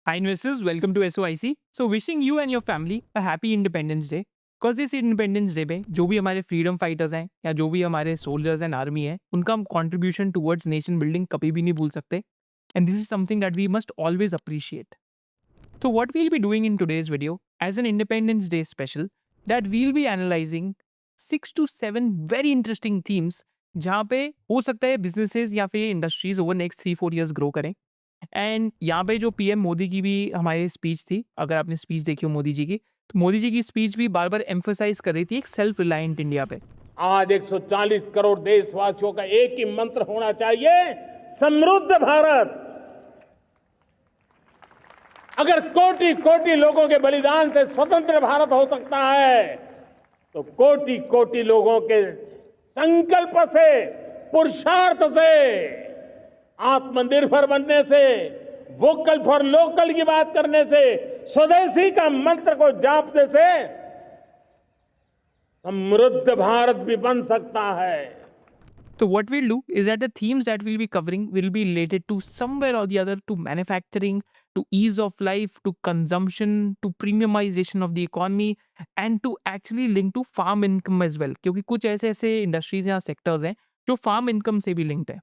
Hi investors, welcome to SOIC. So wishing you and your family a happy Independence Day. Because इस independence day पे जो भी हमारे freedom fighters हैं या जो भी हमारे सोल्जर्स एंड आर्मी है उनका हम कॉन्ट्रीब्यूशन टुवर्ड्स नेशन बिल्डिंग कभी भी नहीं भूल सकते and this is something that we must always appreciate. So what we'll be doing in today's video as an Independence Day special, that we'll be analyzing 6 to 7 very interesting themes जहाँ पे हो सकता है बिजनेसेस या फिर industries over next 3-4 years grow करें. And यहाँ पे जो पीएम मोदी की भी हमारी स्पीच थी, अगर आपने स्पीच देखी हो मोदी जी की, तो मोदी जी की स्पीच भी बार बार एम्फोसाइज कर रही थी एक सेल्फ रिलायंट इंडिया पे. आज 140 करोड़ देशवासियों का एक ही मंत्र होना चाहिए, समृद्ध भारत. अगर कोटि कोटि लोगों के बलिदान से स्वतंत्र भारत हो सकता है, तो कोटि कोटि लोगों के संकल्प से, पुरुषार्थ से, आत्मनिर्भर बनने से, वोकल फॉर लोकल की बात करने से, स्वदेशी का मंत्र को जापने से समृद्ध भारत भी बन सकता है. So what we'll do is that the themes that we'll be covering will be related to somewhere or the other to manufacturing, to ease of life, to consumption, to premiumization of the economy and to actually link to farm income as well. क्योंकि कुछ ऐसे ऐसे industries या sectors हैं जो farm income से भी linked है.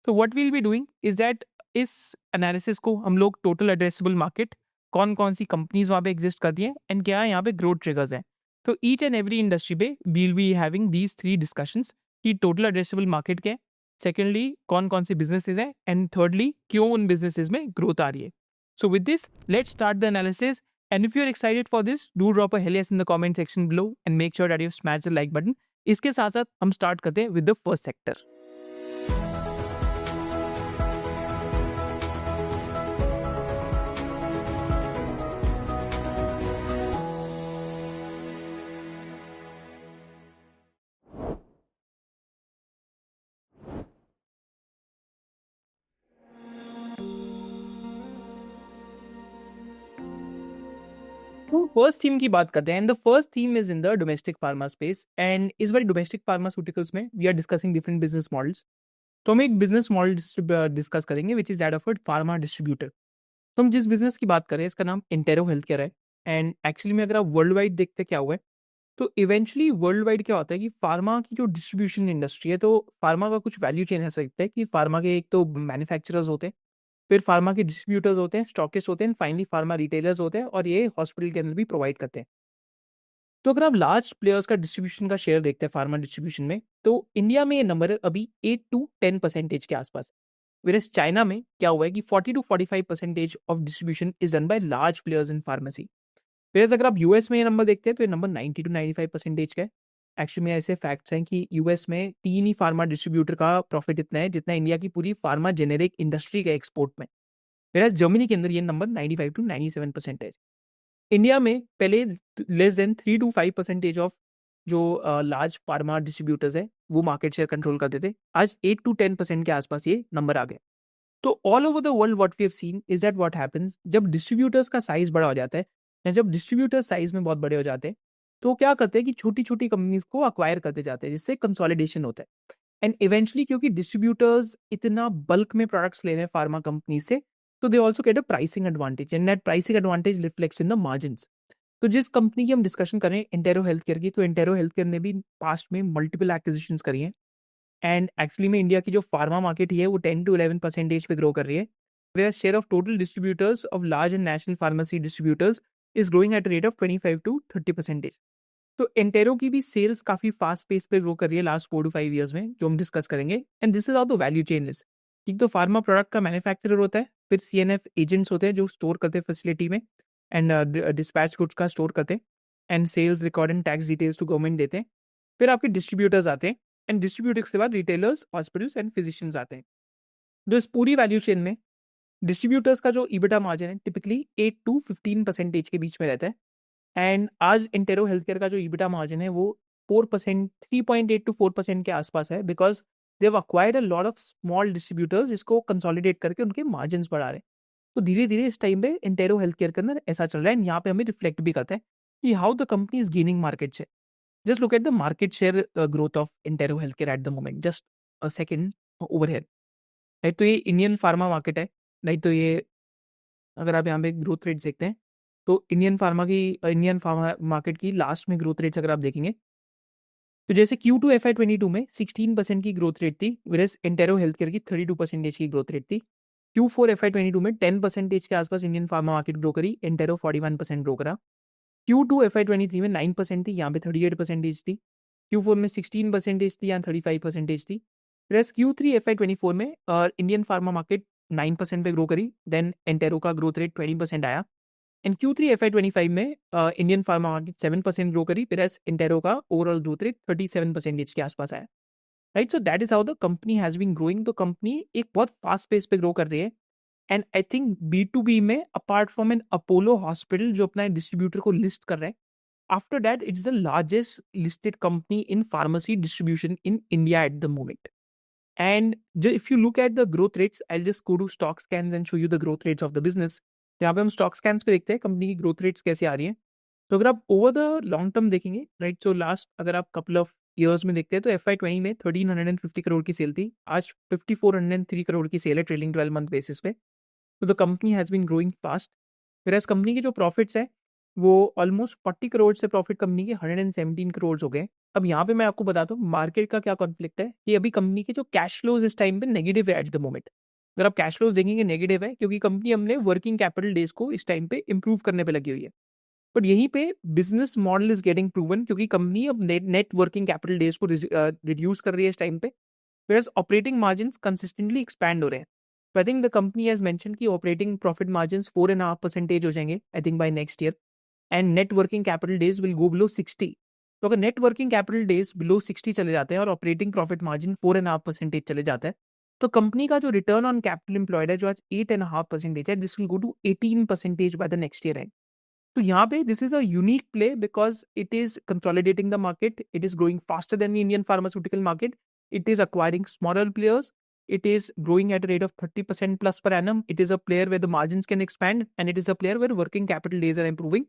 तो what will be doing is that इस एनालिसिस को हम लोग टोटल एड्रेसेबल मार्केट, कौन कौन सी कंपनीज वहाँ पे एग्जिस्ट करती हैं एंड क्या यहाँ पे ग्रोथ ट्रिगर्स हैं. तो ईच एंड एवरी इंडस्ट्री पे will be having these 3 discussions कि टोटल एड्रेसेबल मार्केट क्या है, सेकेंडली कौन कौन से बिजनेसेस हैं एंड थर्डली क्यों उन बिजनेसेस में ग्रोथ आ रही है. So with this let's start the analysis and if you are excited for this do drop a hell yes in the comment section below and make sure that you smash the like button. इसके साथ साथ हम start करते हैं with the first sector. तो first theme की बात करते हैं and the first theme is in the domestic pharma space and इस बार डोमेस्टिक फार्मास्यूटिकल्स में we are discussing different business models. तो हम एक बिजनेस मॉडल डिस्कस करेंगे which is that of pharma distributor. तो हम जिस बिजनेस की बात करें इसका नाम इंटेरो हेल्थ केयर है एंड एक्चुअली में अगर आप वर्ल्ड वाइड देखते क्या हुआ है तो इवेंचुअली वर्ल्ड वाइड क्या होता है कि फार्मा की जो डिस्ट्रीब्यूशन इंडस्ट्री है, तो फार्मा का कुछ वैल्यू चेन ऐसा सकता है कि फार्मा के एक तो मैन्युफैक्चरर्स होते हैं, फिर फार्मा के डिस्ट्रीब्यूटर्स होते हैं, स्टॉकिस्ट होते हैं, फाइनली फार्मा रिटेलर्स होते हैं और ये हॉस्पिटल के अंदर भी प्रोवाइड करते हैं. तो अगर आप लार्ज प्लेयर्स का डिस्ट्रीब्यूशन का शेयर देखते हैं फार्मा डिस्ट्रीब्यूशन में, तो इंडिया में ये नंबर है अभी 8 to 10% के आसपास. वेरस चाइना में क्या हुआ है कि 40 to 45% of distribution is done by large players in pharmacy. Versus अगर आप यूएस में ये नंबर देखते हैं तो ये नंबर 90 to 95% का है. एक्चुअली में ऐसे फैक्ट्स हैं कि यूएस में 3 ही फार्मा डिस्ट्रीब्यूटर का प्रॉफिट इतना है जितना इंडिया की पूरी फार्मा जेनेरिक इंडस्ट्री का एक्सपोर्ट में. वेरस जर्मनी के अंदर ये नंबर 95 to 97% है. इंडिया में पहले लेस देन 3 to 5% ऑफ जो लार्ज फार्मा डिस्ट्रीब्यूटर्स है वो मार्केट शेयर कंट्रोल करते थे. आज 8 to 10% के आसपास ये नंबर आ गया. तो all over the world what we have seen is that what happens जब डिस्ट्रीब्यूटर्स का साइज बड़ा हो जाता है या जब डिस्ट्रीब्यूटर्स साइज में बहुत बड़े हो जाते हैं तो क्या करते हैं कि छोटी छोटी कंपनीज को अक्वायर करते जाते हैं जिससे कंसोलिडेशन होता है. एंड इवेंचुअली क्योंकि डिस्ट्रीब्यूटर्स इतना बल्क में प्रोडक्ट्स ले रहे हैं फार्मा कंपनी से, तो they also get a pricing advantage and that pricing advantage reflects in the margins. तो जिस कंपनी की हम डिस्कशन करें इंटेरो हेल्थ केयर की, तो इंटेरो हेल्थ केयर ने भी पास्ट में मल्टीपल एक्विजिशंस करी हैं एंड एक्चुअली में इंडिया की जो फार्मा मार्केट है वो 10 to 11% पे ग्रो कर रही है. Where share of total distributors of large and national pharmacy distributors is growing at rate of 25 to 30%. तो एंटेरो की भी सेल्स काफी फास्ट पेस पे ग्रो कर रही है लास्ट 4 to 5 ईयर्स में, जो हम डिस्कस करेंगे. And this is how the value chain is. एक तो फार्मा प्रोडक्ट का मैन्युफैक्चरर होता है, फिर सीएनएफ एजेंट्स होते हैं जो स्टोर करते हैं फैसिलिटी में एंड डिस्पैच गुड्स का स्टोर करते हैं and sales record and tax details to government देते हैं. फिर आपके डिस्ट्रीब्यूटर्स आते हैं एंड डिस्ट्रीब्यूटर्स के बाद रिटेलर्स, हॉस्पिटल्स एंड फिजिशियंस आते हैं. जो इस पूरी वैल्यू चेन में डिस्ट्रीब्यूटर्स का जो ईबिटा मार्जिन है टिपिकली 8 to 15% के बीच में रहता है. एंड आज इंटेरो हेल्थ केयर का जो ईबिटा मार्जिन है वो 4%, 3.8 to 4% के आसपास है because they have acquired a lot of small distributors जिसको कंसोलिडेट करके उनके मार्जिन बढ़ा रहे हैं. तो धीरे धीरे इस टाइम पे इंटेरो हेल्थ केयर के अंदर ऐसा चल रहा है एंड यहाँ पे हमें रिफ्लेक्ट भी करता है कि how the company is gaining market share. Just look at the market share growth of intero health care at the moment. Just a second over here. Right, तो ये इंडियन फार्मा मार्केट है. Right, तो ये अगर आप यहाँ पे growth rates देखते हैं तो इंडियन फार्मा मार्केट की लास्ट में ग्रोथ रेट्स अगर आप देखेंगे तो जैसे Q2 FY22 में 16% की ग्रोथ रेट थी, वेरएज़ एंटेरो हेल्थकेयर की 32% की ग्रोथ रेट थी। Q4 FY22 में 10% के आसपास इंडियन फार्मा मार्केट ग्रो करी, एंटेरो 41% ग्रो करा। Q2 FY23 में 9% थी, यहाँ पे 38% थी। Q4 में 16% थी, यहाँ 35% थी। वेरएज़ Q3 FY24 में इंडियन फार्मा मार्केट 9% पे ग्रो करी, देन एंटेरो का ग्रोथ रेट 20% आया। एंड Q3 FY25 में इंडियन फार्मा मार्केट 7% ग्रो करी, whereas इंटेरो का ओवरऑल ग्रोथ रेट 37% के आसपास आया। Right, so that is how the company has been growing. तो कंपनी एक बहुत फास्ट पेस पे ग्रो कर रही है। एंड आई थिंक B2B में apart from an Apollo hospital जो अपना डिस्ट्रीब्यूटर को लिस्ट कर रहे हैं, after that it's the largest listed company in pharmacy distribution in India at the moment. And if you look at the growth rates, I'll just go to stock scans and show you the growth rates of the business. यहाँ पे हम stock scans पे देखते हैं company की growth rates कैसे आ रही हैं। तो अगर आप ओवर द लॉन्ग टर्म देखेंगे, राइट, सो लास्ट अगर आप कपल ऑफ ईयर्स में देखते हैं तो FY20 में 1350 करोड़ की सेल थी, आज 5403 करोड़ की सेल है ट्रेलिंग 12 मंथ बेसिस पे। तो the company has been growing fast. फिर एज कंपनी के जो प्रॉफिट्स हैं वो ऑलमोस्ट 40 करोड़ से प्रॉफिट कंपनी के 117 करोड़ हो गए। अब यहाँ पे मैं आपको बताता हूँ मार्केट का क्या कॉन्फ्लिक्ट है कि अभी कंपनी के जो कैश फ्लोज इस टाइम पे नेगेटिव है एट द मोमेंट। अगर आप कैश फ्लोज देखेंगे नेगेटिव है क्योंकि कंपनी हमने वर्किंग कैपिटल डेज को इस टाइम पे इंप्रूव करने पे लगी हुई है। बट यहीं पे business model is getting proven क्योंकि कंपनी अब नेट वर्किंग कैपिटल डेज को रिड्यूस कर रही है इस टाइम पे, whereas operating margins consistently expand हो रहे हैं। So I think the company has mentioned कि operating profit margins 4.5% हो जाएंगे I think by next year, and net working capital days will go below 60। तो अगर net working capital days below 60 चले जाते हैं और operating profit margin 4.5% चले जाता है तो कंपनी का जो रिटर्न ऑन कैपिटल एम्प्लॉयड है जो आज 8.5% है, this will go to 18% by the next year end. तो यहाँ पे this is a unique play because it is consolidating the market, it is growing faster than the Indian pharmaceutical market, it is acquiring smaller players, it is growing at a rate of 30% plus per annum, it is a player where the margins can expand, and it is a player where working capital days are improving.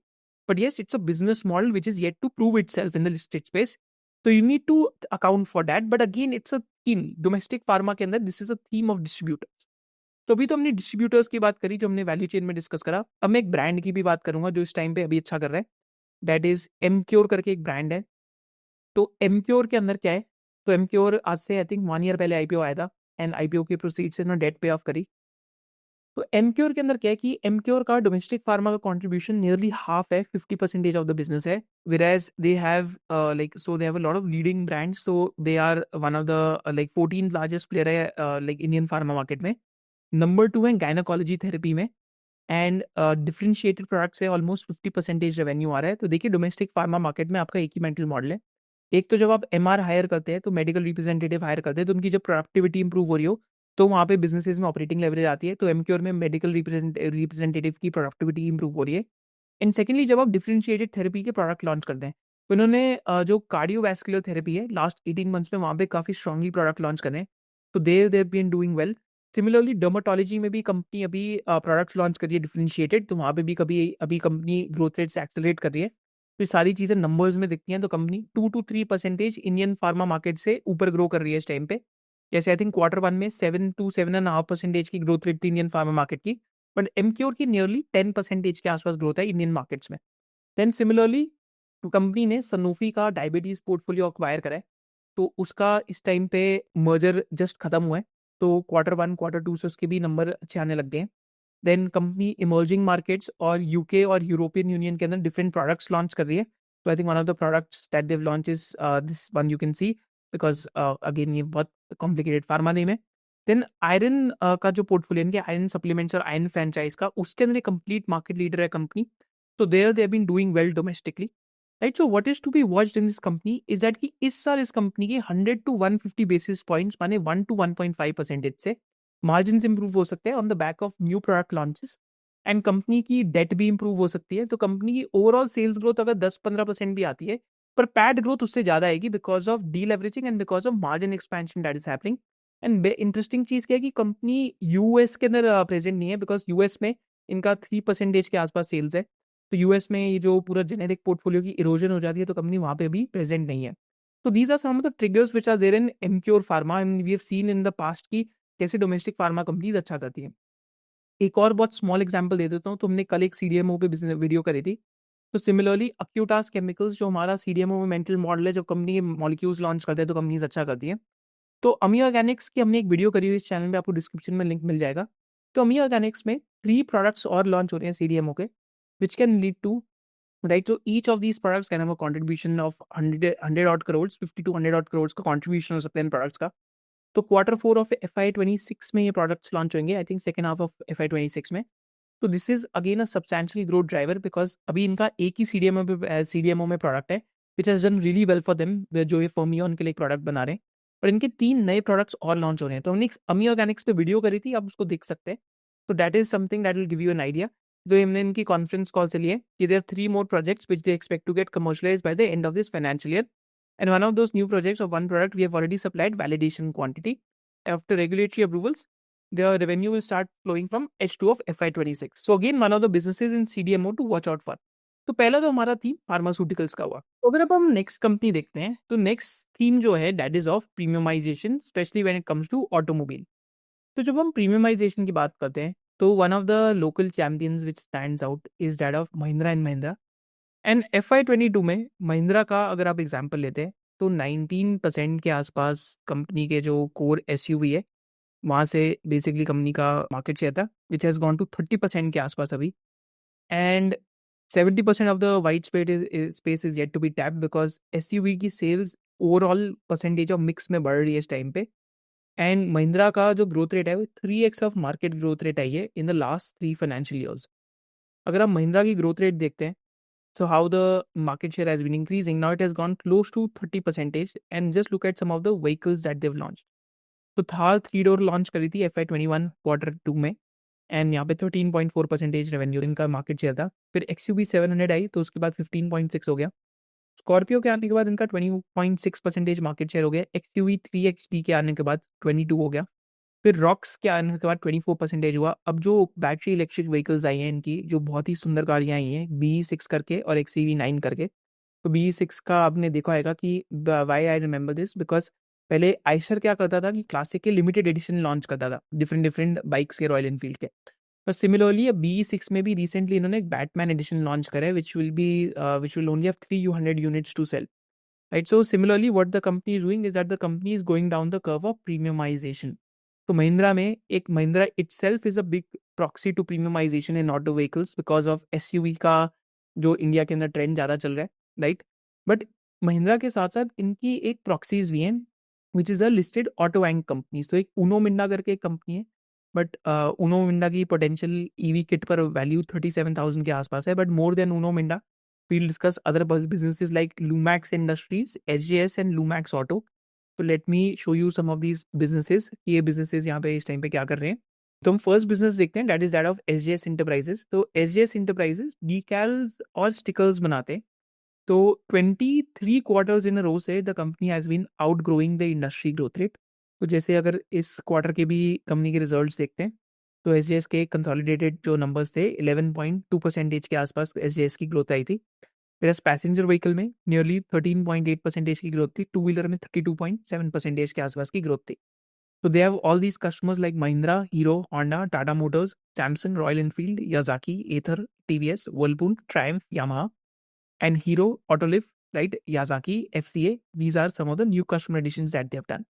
But yes, it's a business model which is yet to prove itself in the listed space. So you need to account for that. But again, it's a theme. Domestic pharma के अंदर this is a theme of distributors. तो अभी तो हमने distributors की बात करी जो हमने वैल्यू चेन में डिस्कस करा। अब मैं एक ब्रांड की भी बात करूंगा जो इस टाइम पे अभी अच्छा कर रहा है, दैट इज एमक्योर करके एक ब्रांड है। तो एमक्योर के अंदर क्या है, तो एमक्योर आज से आई थिंक 1 ईयर पहले आईपीओ आया था एंड आईपीओ के प्रोसीड से ना डेट पे ऑफ करी। तो एमक्योर के अंदर क्या है कि एमक्योर का डोमेस्टिक फार्मा का कंट्रीब्यूशन नियरली हाफ है, 50% ऑफ द बिजनेस है, whereas they have they have a lot of leading brands, so they are one of the 14th largest player है इंडियन फार्मा मार्केट में। नंबर 2 है gynaecology therapy में, and differentiated products है, almost 50% revenue आ रहा है। तो देखिए डोमेस्टिक फार्मा मार्केट में आपका एक ही मेंटल मॉडल है। एक तो जब आप एमआर हायर करते हैं तो मेडिकल रिप्रेजेंटेटिव हायर करते हैं तो उनकी जब प्रोडक्टिविटी इंप्रूव हो रही हो तो वहाँ पे बिजनेसेस में ऑपरेटिंग लेवरेज आती है। तो एमक्योर में मेडिकल रिप्रेजेंटेटिव की प्रोडक्टिविटी इंप्रूव हो रही है। एंड सेकेंडली जब आप डिफरेंशिएटेड थेरेपी के प्रोडक्ट लॉन्च करते हैं तो इन्होंने जो कार्डियोवैस्कुलर थेरेपी है लास्ट 18 मंथ्स में वहाँ पे काफ़ी स्ट्रांगली प्रोडक्ट लॉन्च करे हैं। तो there been doing well. Similarly dermatology में भी कंपनी अभी प्रोडक्ट लॉन्च कर रही है डिफरेंशिएटेड, तो वहाँ पे भी अभी कंपनी ग्रोथ रेट से एक्सेलरेट कर रही है। तो ये सारी चीज़ें नंबर्स में दिखती हैं। तो company 2 to 3% Indian pharma market से ऊपर ग्रो कर रही है इस टाइम पे। जैसे आई थिंक Q1 में 7 to 7.5% की ग्रोथ रेट थी इंडियन फार्मा मार्केट की, बट एमक्योर की नियरली 10% के आसपास ग्रोथ है इंडियन मार्केट्स में। देन सिमिलरली कंपनी ने सनोफी का डायबिटीज पोर्टफोलियो अक्वायर करा है, तो उसका इस टाइम पे मर्जर जस्ट खत्म हुआ है। तो Q1 Q2 से उसके भी नंबर अच्छे आने लग गए हैं। देन कंपनी इमर्जिंग मार्केट्स और यूके और यूरोपियन यूनियन के अंदर डिफरेंट प्रोडक्ट्स लॉन्च कर रही है। तो I think one of the products that they launch is this one you can see, because again ये बहुत कॉम्प्लिकेटेड फार्मा नेम है। देन आयरन का जो पोर्टफोलियो है आयरन सप्लीमेंट्स और आयरन फ्रेंचाइज का, उसके अंदर कंप्लीट मार्केट लीडर है कंपनी। तो there they have been doing well domestically, right. So what is to be watched in this company is that कि इस साल इस कंपनी के 100 to 150 बेसिस पॉइंट्स माने 1 to 1.5% से मार्जिन इंप्रूव हो सकते हैं on the back of new product launches. And company की डेट भी इंप्रूव हो सकती है। तो कंपनी की ओवरऑल सेल्स ग्रोथ अगर 10-15% भी आती है पर पैट ग्रोथ उससे ज्यादा आएगी because of deleveraging and because of margin expansion that is happening. And interesting चीज क्या है कि कंपनी यूएस के अंदर प्रेजेंट नहीं है बिकॉज यूएस में इनका 3% के आसपास सेल्स है। तो यूएस में ये जो पूरा जेनेरिक पोर्टफोलियो की इरोजन हो जाती है तो कंपनी वहाँ पे अभी प्रेजेंट नहीं है। तो these are some of the triggers which are there in Emcure pharma and we have seen in the past की कैसे डोमेस्टिक फार्मा कंपनीज अच्छा करती है। एक और बहुत स्मॉल एग्जांपल दे देता हूँ। तो हमने कल एक सीडीएमओ पे बिजनेस वीडियो करी थी। तो सिमिलरली अक्यूटास केमिकल्स जो हमारा सीडीएमओ में मेंटल मॉडल है, जब कंपनी मॉलिक्यूल्स लॉन्च करते हैं तो कंपनीज अच्छा करती हैं। तो अमी ऑर्गेनिक्स की हमने एक वीडियो करी हुई इस चैनल में, आपको डिस्क्रिप्शन में लिंक मिल जाएगा। तो अमी ऑर्गेनिक्स में 3 प्रोडक्ट्स और लॉन्च हो रहे हैं सीडीएमओ के, which can lead to right. तो each of these products can have a contribution of 100 odd crore, 50 to 100 odd crore का कंट्रीब्यूशन हो सकता है इन प्रोडक्ट्स का। तो Q4 ऑफ FY26 में ये प्रोडक्ट्स लॉन्च होंगे, I think second half of FY26 में। तो this is again a substantial growth driver, because अभी इनका एक ही सीडीएमओ में प्रोडक्ट है which has done really well for them, जो ये फर्मिया उनके लिए एक प्रोडक्ट बना रहे हैं। और इनके 3 नए प्रोडक्ट्स और लॉन्च हो रहे हैं। तो हमने अमी ऑर्गेनिक्स पे वीडियो करी थी, आप उसको देख सकते हैं। तो that is something that will give you an idea. जो हमने इनकी कॉन्फ्रेंस कॉल से लिए कि there 3 more projects which they expect to get commercialised by the end of this financial year, and one of those new projects of one product we have already supplied validation quantity. After regulatory approvals, the revenue will start flowing from H2 of FY26. So again, one of the businesses in CDMO to watch out for. तो पहला तो हमारा theme pharmaceuticals का हुआ। तो अगर अब हम नेक्स्ट कंपनी देखते हैं, तो नेक्स्ट थीम जो है that is of premiumisation, specially when it comes to automobile. तो जब हम प्रीमियमाइजेशन की बात करते हैं, तो one of the local champions which stands out is that of Mahindra and Mahindra. And FY22 में महिंद्रा का अगर आप एग्जाम्पल लेते हैं, तो 19% के आसपास कंपनी के जो कोर SUV है, वहाँ से बेसिकली कंपनी का मार्केट शेयर था, विच हैज़ गॉन टू 30% के आसपास अभी। And 70% of the white space is yet to be tap, because SUV की sales overall percentage of mix में बढ़ रही है इस टाइम पे। एंड महिंद्रा का जो ग्रोथ रेट है वो 3x of market growth rate आई है in the last 3 financial years. अगर आप महिंद्रा की ग्रोथ रेट देखते हैं, so how the market share has been increasing, now it has gone close to 30%, and just look at some of the vehicles that they've launched. तो Thar 3 door launch करी थी FY21 Q2 में, and यहाँ पे 13.4% revenue इनका market share था। फिर XUV 700 आई तो उसके बाद 15.6 हो गया। स्कॉर्पियो के आने के बाद इनका 20.6% मार्केट शेयर हो गया। XUV 3XD के आने के बाद 22 हो गया। फिर रॉक्स के आने के बाद 24% हुआ। अब जो बैटरी इलेक्ट्रिक व्हीकल्स आई हैं इनकी, जो बहुत ही सुंदर गाड़ियाँ आई हैं, BE6 करके और XEV9 करके। तो BE6 का आपने देखा होगा कि why I remember this, because पहले आइशर क्या करता था कि क्लासिक के लिमिटेड एडिशन लॉन्च करता था डिफरेंट डिफरेंट बाइक्स के, रॉयल एनफील्ड के। पर सिमिलरली अब BE6 में भी रिसेंटली इन्होंने एक बैटमैन एडिशन लॉन्च करा है, which will only have 300 units to sell, right. So similarly what the company is doing is that the company is going down the curve of premiumisation. तो महिंद्रा में एक Mahindra itself is a big proxy to premiumisation in auto vehicles, because of SUV का जो India के अंदर trend ज़्यादा चल रहा है, राइट। बट महिंद्रा के साथ साथ इनकी एक प्रॉक्सीज भी हैं विच is a listed auto bank company. तो एक उनो मिंडा करके एक कंपनी है, बट उनो मिंडा की पोटेंशियल EV किट पर वैल्यू 37,000 के आसपास है। But more than Uno Minda, we'll discuss other businesses like Lumax Industries, SJS and Lumax Auto. तो let me show you some of these businesses, ये बिजनेसेस यहाँ पे इस टाइम पे क्या कर रहे हैं। तो हम फर्स्ट बिजनेस देखते हैं, that is that of SJS enterprises. तो SJS इंटरप्राइजेस डीकैल्स और स्टिकर्स बनाते हैं। तो 23 क्वार्टर्स इन अ रो से the company has been outgrowing the industry growth rate. तो जैसे अगर इस क्वार्टर के भी कंपनी के रिजल्ट्स देखते हैं, तो SJS के कंसोलिडेटेड जो नंबर्स थे 11.2% के आसपास SJS की ग्रोथ आई थी। फिर पैसेंजर व्हीकल में नियरली 13.8% की ग्रोथ थी। टू व्हीलर में 32.7% के आसपास की ग्रोथ थी। तो they have all these customers like Mahindra, Hero, Honda, Tata Motors, Samsung, Royal Enfield, Yazaki, Ather, TVS, Whirlpool, Triumph, Yamaha and Hero, Autoliv, right, Yazaki, FCA। These are some of the new customer additions that they have done.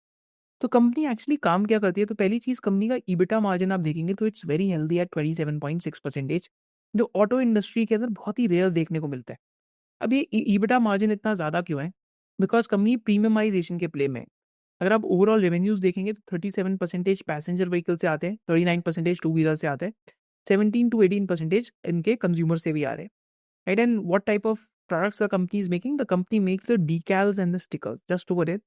तो company actually काम क्या करती है? तो पहली चीज़, company का EBITDA margin आप देखेंगे तो इट्स वेरी हेल्दी एट 27.6%, जो ऑटो इंडस्ट्री के अंदर बहुत ही रेयर देखने को मिलता है। अब ये EBITDA मार्जिन इतना ज़्यादा क्यों है? बिकॉज़ कंपनी प्रीमियमाइजेशन के प्ले में है। अगर आप ओवरऑल रेवेन्यूज़ देखेंगे तो 37% पैसेंजर व्हीकल से आते हैं, 39% टू व्हीलर से आते हैं, 17 टू 18% इनके कंज्यूमर से भी आ रहे हैं, right. And what type of products the company is making? The company makes the decals and the stickers just over it.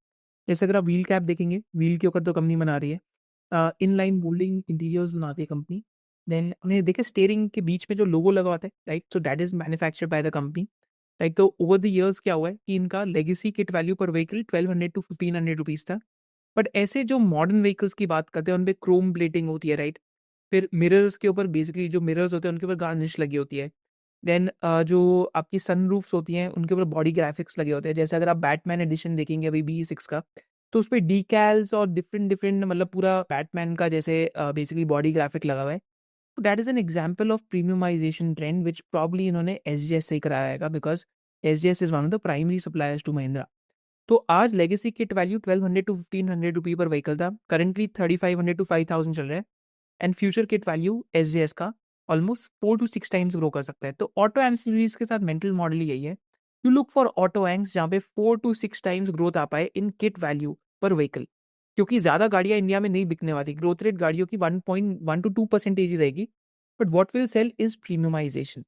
जैसे अगर आप व्हील कैप देखेंगे, व्हील के ऊपर तो कंपनी बना रही है। इनलाइन मोल्डिंग इंटीरियर्स बनाती है कंपनी। देन हमने देखे स्टीयरिंग के बीच में जो लोगो लगा होता है, right, so that is manufactured by the company, right. तो ओवर द ईयर्स क्या हुआ है कि इनका legacy kit value per vehicle 1200 to 1500 rupees था। बट ऐसे जो मॉडर्न व्हीकल्स की बात करते हैं उन पे क्रोम प्लेटिंग होती है, राइट। फिर मिरर्स के ऊपर बेसिकली जो मिरर्स होते हैं उनके ऊपर गार्निश लगी होती है। देन जो आपकी सनरूफ्स होती हैं उनके ऊपर बॉडी ग्राफिक्स लगे होते हैं। जैसे अगर आप बैटमैन एडिशन देखेंगे अभी BE6 का, तो उसपे डीकैल्स और डिफरेंट डिफरेंट मतलब पूरा बैटमैन का जैसे बेसिकली बॉडी ग्राफिक लगा हुआ है। तो that is an example of premiumisation trend which probably इन्होंने एसजीएस से ही कराया बिकॉज SGS is one of the primary suppliers to Mahindra. तो आज लेगेसी किट वैल्यू 1200 टू 1500 रुपये पर व्हीकल था, करंटली 3500 टू 5000 चल रहा है, and future kit value SGS का ऑलमोस्ट 4 to 6 टाइम्स ग्रो कर सकता है। तो ऑटो एंसिलरीज के साथ मेंटल मॉडल यही है, you look for auto Hanks जहाँ पे 4 to 6 टाइम्स ग्रोथ आ पाए इन किट वैल्यू पर व्हीकल, क्योंकि ज़्यादा गाड़ियाँ इंडिया में नहीं बिकने वाली, ग्रोथ रेट गाड़ियों की 1.1 to 2% ही रहेगी, but what will sell is premiumisation.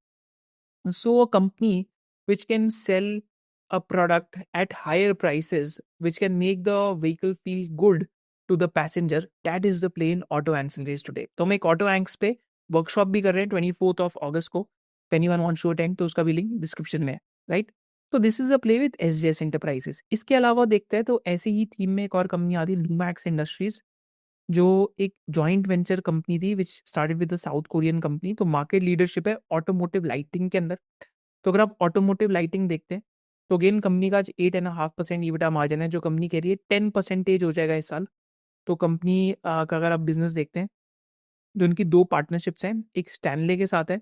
So a company which can sell a product at higher prices, which can make the vehicle feel good to the passenger, that is the play in auto ancillaries today. तो हम एक auto Hanks पे workshop भी कर रहे हैं 24th of August को, anyone wants to attend तो उसका भी लिंक डिस्क्रिप्शन में है, राइट। तो this is a play with SJS enterprises. इसके अलावा देखते हैं तो ऐसे ही थीम में एक और कंपनी आती है लूमैक्स इंडस्ट्रीज, जो एक जॉइंट वेंचर कंपनी थी which started with the south Korean company. तो मार्केट लीडरशिप है ऑटोमोटिव लाइटिंग के अंदर। तो अगर आप ऑटोमोटिव लाइटिंग देखते हैं तो अगेन कंपनी का आज 8.5% ईबिटा मार्जिन है, जो कंपनी कह रही है 10% हो जाएगा इस साल। तो कंपनी का अगर आप बिजनेस देखते हैं तो उनकी 2 पार्टनरशिप्स हैं, एक स्टैनले के साथ है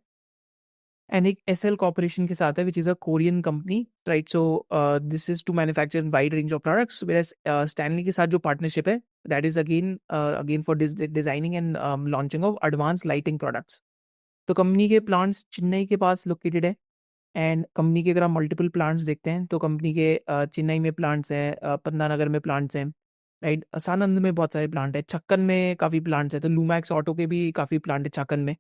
एंड एक एसएल कॉर्पोरेशन के साथ है which is a Korean company, right. So this is to manufacture wide range of products, whereas Stanley के साथ जो पार्टनरशिप है that is again for designing and launching of advance lighting products. तो company के plants Chennai के पास located है, and company के अगर आप मल्टीपल प्लांट्स देखते हैं तो कंपनी के चेन्नई में प्लांट्स हैं, पन्नानगर में प्लांट्स हैं, राइट, सानंद में बहुत सारे प्लांट है, छक्कन में काफ़ी प्लांट्स है, तो लूमैक्स ऑटो के भी काफ़ी प्लांट है छक्कन में,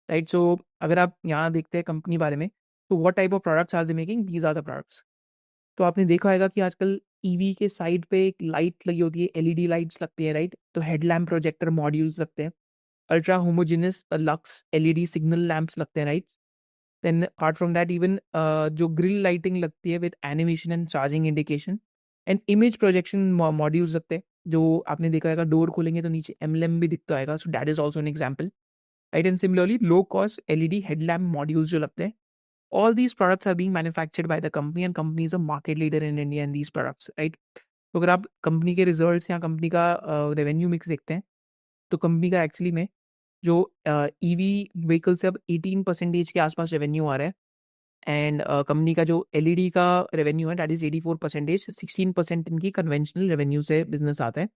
राइट। सो अगर आप यहाँ देखते हैं कंपनी बारे में तो what type of products are they making, these are the products. तो आपने देखा होगा कि आजकल ईवी के साइड पे एक लाइट लगी होती है, एलईडी लाइट्स लगती है, राइट। तो हेडलैम्प प्रोजेक्टर मॉड्यूल्स लगते हैं, ultra homogenous lux LED signal lamps लगते हैं, right. Then apart from that even जो ग्रिल लाइटिंग लगती है with animation and charging indication and image projection modules लगते हैं, जो आपने देखा होगा डोर खोलेंगे तो नीचे एमएलएम भी दिखता होगा, सो that is also an example, right. And similarly low cost LED headlamp modules जो लगते हैं, all these products are being manufactured by the company and company is a market leader in India in these products, right। तो अगर आप company के results या company का revenue mix देखते हैं तो कंपनी का एक्चुअली में जो ईवी व्हीकल से अब 18% के आसपास रेवेन्यू आ रहा है, एंड कंपनी का जो एलईडी का रेवेन्यू है दैट इज 84%, 16% इनकी कन्वेंशनल रेवेन्यू से बिजनेस आता है।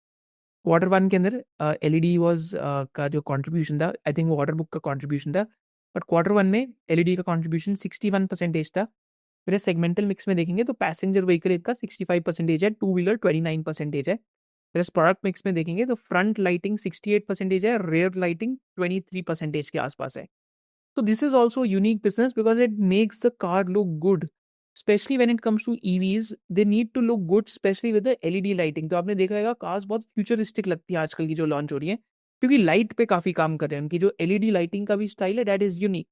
Q1 के अंदर एलईडी वाज का जो कंट्रीब्यूशन था, आई थिंक वो ऑर्डर बुक का कंट्रीब्यूशन था, बट Q1 में एलईडी का कंट्रीब्यूशन 61% था। फिर सेगमेंटल मिक्स में देखेंगे तो पैसेंजर व्हीकल इनका 65% है, टू व्हीलर 29% है। फिर प्रोडक्ट मिक्स में देखेंगे तो फ्रंट लाइटिंग 68% है, रेयर लाइटिंग 23% के आसपास है। So this is also a unique business because it makes the car look good. Especially when it comes to EVs, they need to look good, especially with the LED lighting. तो आपने देखा होगा cars बहुत futuristic लगती है आजकल की जो लॉन्च हो रही है, क्योंकि लाइट पे काफ़ी काम कर रहे हैं। उनकी जो LED लाइटिंग का भी स्टाइल है दैट इज़ यूनिक।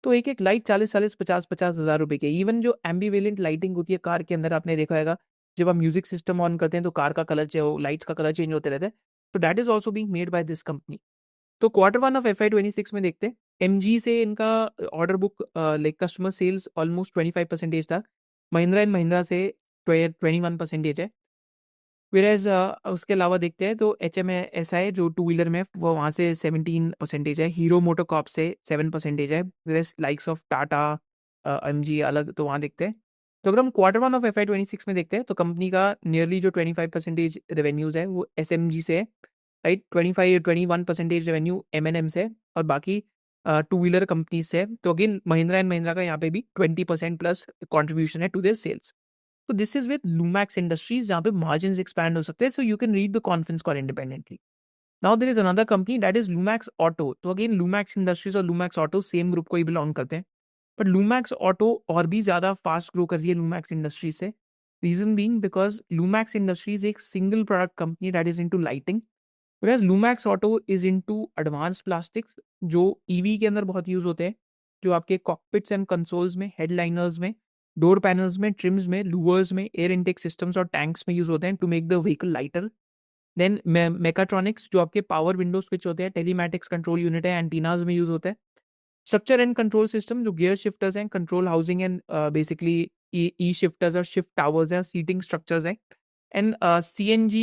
तो एक एक लाइट 40-40, 50-50 हज़ार रुपए की। इवन जो एम्बीवेलेंट लाइटिंग होती है कार के अंदर, आपने देखा होगा जब आप म्यूजिक सिस्टम ऑन करते हैं तो कार का कलर जो लाइट्स का कलर चेंज होते रहता है। तो that is also being made by this company. तो Q1 ऑफ FY26 में देखते हैं एमजी से इनका order book like customer sales almost 25% था, महिंद्रा एंड महिंद्रा से 21% है। वेराज उसके अलावा देखते हैं तो एच एम ऐसा है जो टू व्हीलर में वो वहाँ से 17% है, हीरो मोटोकॉर्प से 7% है, वेराज लाइक्स ऑफ टाटा एमजी अलग, तो वहाँ देखते हैं। तो अगर हम Q1 ऑफ FY26 में देखते हैं तो कंपनी का नियरली जो 25% रेवेन्यूज है वो एस से है, राइट। 21% रेवेन्यू M&M से, और बाकी टू व्हीलर कंपनीज से है। तो अगेन महिंद्रा एंड महिंद्रा का यहाँ पे भी 20% प्लस कॉन्ट्रीब्यूशन है टू देयर सेल्स। तो this is with Lumax Industries जहाँ पे मार्जिन एक्सपैंड हो सकते हैं, so you can read the conference call independently. Now there is another company that is Lumax Auto. तो अगेन लूमैक्स इंडस्ट्रीज और लूमैक्स ऑटो सेम ग्रुप को ही बिलोंग करते हैं, बट लूमैक्स ऑटो और भी ज़्यादा फास्ट ग्रो कर रही है लूमैक्स इंडस्ट्रीज से। रीजन बीइंग बिकॉज लूमैक्स इंडस्ट्रीज एक single product company that is into lighting, whereas Lumax Auto is into advanced plastics जो EV के अंदर बहुत यूज होते हैं, जो आपके कॉकपिट्स एंड कंसोल्स में, हेडलाइनर्स में, डोर पैनल्स में, ट्रिम्स में, लूवर्स में, एयर इनटेक सिस्टम्स और टैंक्स में यूज होते हैं to make the vehicle lighter. Then mechatronics जो आपके पावर विंडो स्विच होते हैं, टेलीमैटिक्स कंट्रोल यूनिट है, एंटीनाज में यूज होता है। स्ट्रक्चर एंड कंट्रोल सिस्टम जो गियर शिफ्टर्स हैं, control housing and basically e shifters और शिफ्ट टावर्स हैं, सीटिंग स्ट्रक्चर्स हैं, एंड CNG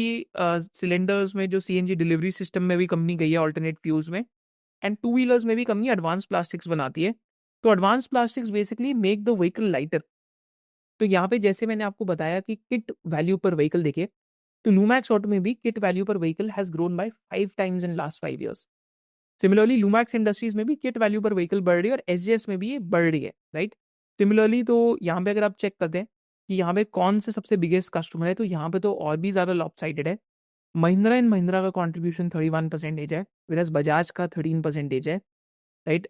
सिलेंडर्स में जो CNG डिलीवरी सिस्टम में भी कंपनी गई है ऑल्टरनेट फ्यूल्स में। एंड टू व्हीलर्स में भी कंपनी एडवांस प्लास्टिक्स बनाती है। तो advance plastics basically make the vehicle lighter. तो यहाँ पे जैसे मैंने आपको बताया कि किट वैल्यू पर व्हीकल देखिए, तो लूमैक्स ऑटो में भी kit value per vehicle has grown by 5 times in last 5 years। Similarly Lumax Industries में भी किट वैल्यू पर व्हीकल बढ़ रही है और एसजीएस में भी ये बढ़ रही है, राइट। सिमिलरली तो यहाँ पे अगर आप चेक करते हैं कि यहाँ पे कौन से सबसे बिगेस्ट कस्टमर है, तो यहाँ पे तो और भी ज़्यादा लॉपसाइडेड है। महिंद्रा एंड महिंद्रा का कॉन्ट्रीब्यूशन 31% है, विराज बजाज का 13% है, राइट।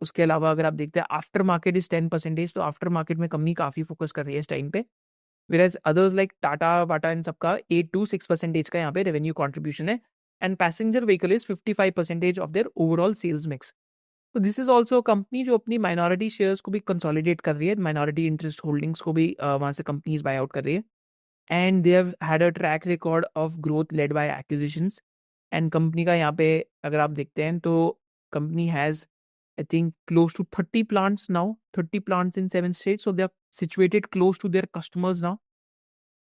उसके अलावा अगर आप देखते हैं आफ्टर मार्केट इज 10%, तो आफ्टर मार्केट में कंपनी काफ़ी फोकस कर रही है इस टाइम पे। whereas अदर्स लाइक टाटा वाटा इन सबका 8 to 6% का यहाँ पे रेवेन्यू कॉन्ट्रीब्यूशन है। And passenger vehicle is 55% of their overall sales mix. तो दिस इज ऑल्सो कंपनी जो अपनी माइनॉरिटी शेयर्स को भी कंसोलिडेट कर रही है, माइनॉरिटी इंटरेस्ट होल्डिंग्स को भी वहाँ से कंपनीज बाय आउट कर रही है। And they have had a track record of growth led by acquisitions. And company का यहाँ पे अगर आप देखते हैं तो company has I think close to 30 plants now, 30 plants in 7 states, so they are situated close to their customers now।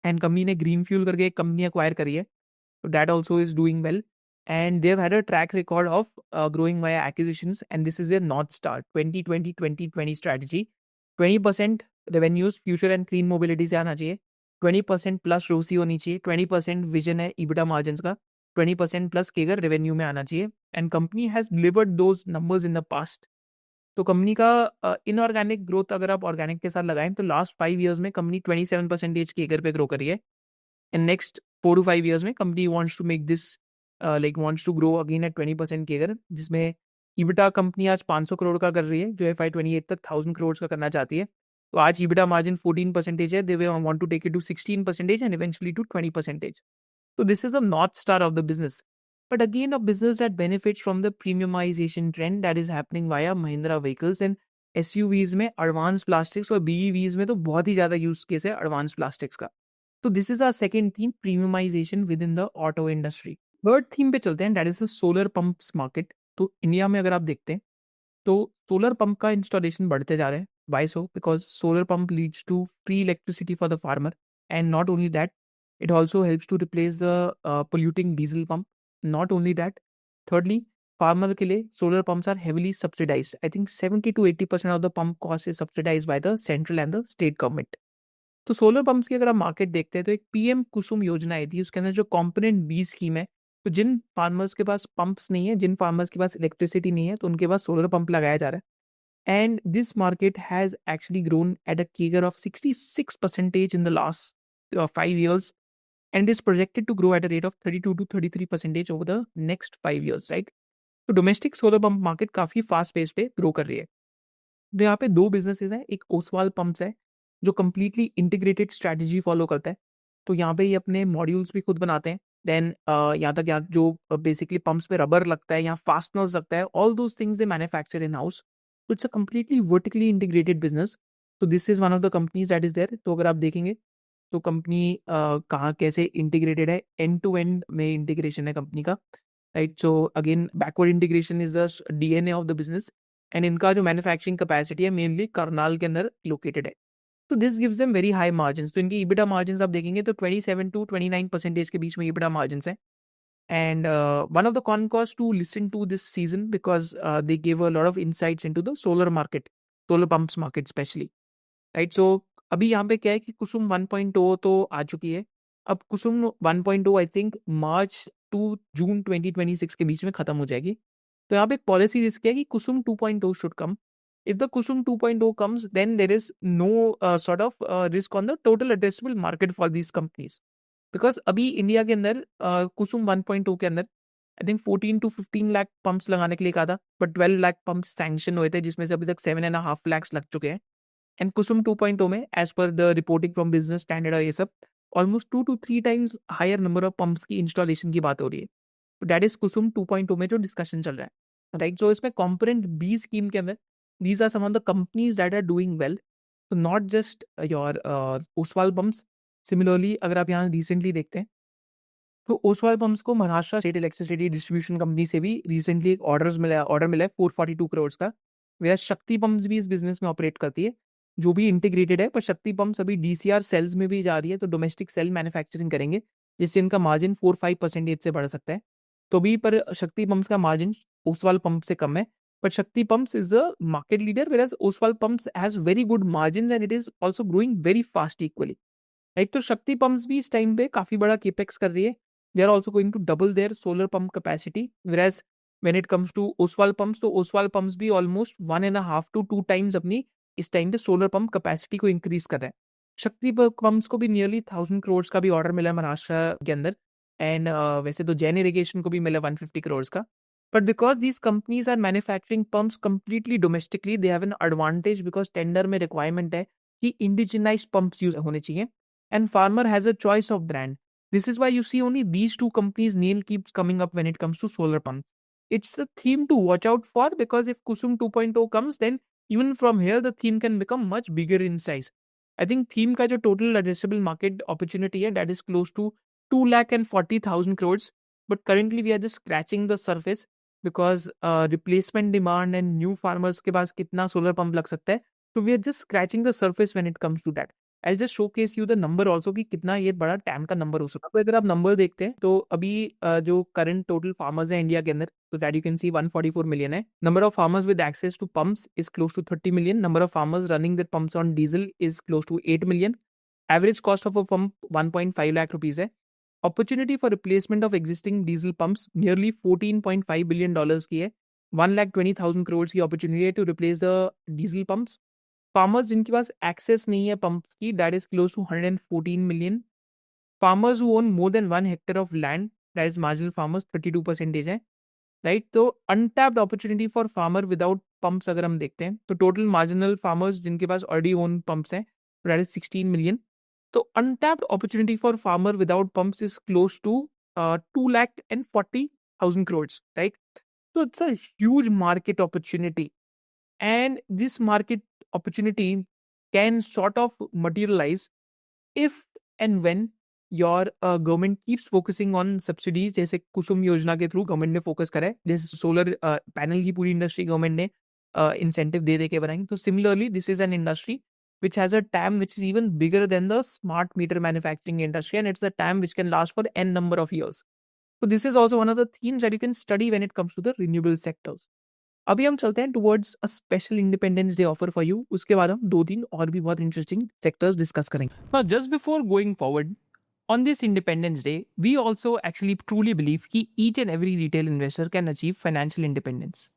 And company ने green fuel करके एक कंपनी एक्वायर करी है, तो that also is doing well. And they have had a track record of growing via acquisitions, and this is a north star 2020 strategy. 20% revenues future and clean mobility से आना चाहिए, 20% plus Rossi होनी चाहिए, 20% vision है EBITDA margin का, 20% plus केगर revenue में आना चाहिए। And company has delivered those numbers in the past. तो कंपनी का इनऑर्गेनिक ग्रोथ अगर आप ऑर्गेनिक के साथ लगाएं तो लास्ट 5 years में कंपनी 27% के एगर पे ग्रो करी है। इन नेक्स्ट 4 to 5 years में company wants to make this like wants to grow again at 20% के एगर, जिसमें ईबिटा कंपनी आज 500 करोड़ का कर रही है, जो FY28 तक 1000 करोड़ का करना चाहती है। तो आज ईबिटा मार्जिन 14% है, they want to take it to 16% and eventually to 20%। So this is the north star of the business. But again, a business that benefits from the premiumization trend that is happening via Mahindra vehicles and SUVs में advanced plastics और BEVs में तो बहुत ही ज़्यादा use case है advanced plastics का। तो this is our second theme, premiumization within the auto industry। Third theme पे चलते हैं, that is the solar pumps market। तो इंडिया में अगर आप देखते हैं तो सोलर पंप का इंस्टॉलेशन बढ़ते जा रहे हैं। Why so? Because solar pump leads to free electricity for the farmer, and not only that, it also helps to replace the polluting diesel pump. Not only that, thirdly, farmer के लिए solar pumps are heavily subsidized. I think 70 to 80% of the pump cost is subsidized by the central and the state government. तो solar pumps की अगर आप market देखते हैं तो एक पीएम कुसुम योजना आई थी, उसके अंदर जो कॉम्पोनेंट बी स्कीम है, तो जिन फार्मर्स के पास पंप्स नहीं है, जिन फार्मर्स के पास इलेक्ट्रिसिटी नहीं है, तो उनके पास सोलर पंप लगाया जा रहा है। And this market has actually grown at a CAGR of 66% in the last 5 years, and is projected to grow at a rate of 32 to 33% over the next 5 years, right? तो domestic solar pump market काफ़ी fast pace पे grow कर रही है। तो यहाँ पे दो बिजनेसेस हैं, एक ओसवाल पंप्स है जो कम्प्लीटली इंटीग्रेटेड स्ट्रैटेजी फॉलो करता है। तो यहाँ पे ये अपने मॉड्यूल्स भी खुद बनाते हैं। देन यहाँ तक यहाँ जो बेसिकली पंप्स पे रबर लगता है या फास्टनर्स लगता है, all those things they manufacture in house. तो it's a completely vertically integrated business. तो this is one of the companies that is there. तो अगर आप देखेंगे तो कंपनी कहाँ कैसे इंटीग्रेटेड है, एंड टू एंड में इंटीग्रेशन है कंपनी का, right. So again backward integration is the DNA of the business, and इनका जो मैन्युफैक्चरिंग कैपेसिटी है मेनली करनाल के अंदर लोकेटेड है। तो this gives them very high margin. तो इनकी ईबिटा मार्जिन आप देखेंगे तो 27 to 29% के बीच में ईबिटा मार्जिन है। And one of the con cost to listen to this season because they give a lot of insights into the solar market, solar pumps market specially, right. So अभी यहाँ पे क्या है कि कुसुम 1.0 तो आ चुकी है। अब कुसुम 1.0 I think March to June 2026 के बीच में खत्म हो जाएगी। तो यहाँ पे एक पॉलिसी रिस्क है कि Kusum 2.0 should come. If the Kusum 2.0 comes then there is no sort of risk on the total addressable market for these companies. Because अभी इंडिया के अंदर कुसुम 1.0 के अंदर I think 14 to 15 lakh pumps लगाने के लिए कहा था, बट 12 लाख पंप्स सैंक्शन हुए थे, जिसमें से अभी तक 7.5 lakhs लग चुके हैं। एंड कुसुम 2.0 में as per the reporting from Business Standard ये सब almost 2 to 3 times higher number of pumps की इंस्टॉलेशन की बात हो रही है। तो दैट इज कुसुम 2.0 में जो डिस्कशन चल रहा है, राइट। सो इसमें कॉम्पोनेंट बी स्कीम के अंदर these are some of the companies that are doing well, तो not just your Oswal pumps. Similarly अगर आप यहाँ रिसेंटली देखते हैं तो ओसवाल पंप्स को Maharashtra state electricity distribution company से भी रिसेंटली एक ऑर्डर मिला है 442 करोड़ का। मेरा शक्ति पंप्स भी इस बिजनेस में ऑपरेट करती है, जो भी इंटीग्रेटेड है, पर शक्ति पंप्स अभी DCR सेल्स में भी जा रही है, तो डोमेस्टिक सेल मैन्युफैक्चरिंग करेंगे, जिससे इनका मार्जिन 4-5% से बढ़ सकता है। तो भी पर शक्ति पंप्स का मार्जिन ओसवाल पंप से कम है, but Shakti Pumps is the market leader, whereas Oswal Pumps has very good margins and it is also growing very fast equally. Right? तो शक्ति पंप्स भी इस टाइम पे काफी बड़ा केपेक्स कर रही है. They are also going to double their solar pump capacity, whereas when it comes to Oswal Pumps, तो Oswal Pumps भी almost 1.5 to 2 times अपनी इस टाइम पे सोलर पंप कैपेसिटी को इंक्रीज कर रहे हैं. शक्ति पंप्स को भी नियरली 1000 करोड़ का भी ऑर्डर मिला है महाराष्ट्र के अंदर, एंड वैसे तो जैन इरिगेशन को भी मिला 150 करोड़ का. But because these companies are manufacturing pumps completely domestically, they have an advantage because tender में requirement है कि indigenized pumps use होने चाहिए, and farmer has a choice of brand. This is why you see only these two companies' name keeps coming up when it comes to solar pumps. It's a theme to watch out for because if Kusum 2.0 comes, then even from here the theme can become much bigger in size. I think theme का जो total addressable market opportunity है that is close to 2,40,000 crores, but currently we are just scratching the surface because replacement demand and new farmers के पास कितना solar pump लग सकता है. So we are just scratching the surface when it comes to that. I'll just showcase you the number also कि कितना ये बड़ा time का नंबर हो सकता है. तो अगर आप नंबर देखते हैं तो अभी जो करंट टोटल फार्मर्स है इंडिया के अंदर, तो that you can see 144 million है. Number of farmers with access to pumps is close to 30 million. Number of farmers running that pumps on diesel is close to 8 million. Average cost of a pump 1.5 lakh rupees है. Opportunity for replacement of existing diesel pumps nearly $14.5 billion की है. 1,20,000 crores की opportunity है to replace the diesel pumps. Farmers जिनके पास access नहीं है pumps की, that is close to 114 million. Farmers who own more than 1 hectare of land, that is marginal farmers, 32% है. Right, तो untapped opportunity for farmer without pumps अगर हम देखते हैं तो टोटल मार्जिनल फार्मर्स जिनके पास ऑलरेडी ओन पंप्स हैं दैट इज 16 मिलियन. तो untapped opportunity for farmer without pumps is close to 2,40,000 crores, right. So it's a huge market opportunity, and this market opportunity can sort of materialize if and when your government keeps focusing on subsidies. जैसे कुसुम योजना के through government ने focus करा है, जैसे solar panel की पूरी industry government ने इंसेंटिव दे के बनाई. तो similarly this is an industry which has a TAM which is even bigger than the smart meter manufacturing industry, and it's a TAM which can last for n number of years. So this is also one of the themes that you can study when it comes to the renewable sectors. अभी हम चलते हैं towards a special Independence Day offer for you. उसके बाद हम 2-3 और भी बहुत interesting sectors discuss करेंगे. Now just before going forward, on this Independence Day, we also actually truly believe कि each and every retail investor can achieve financial independence.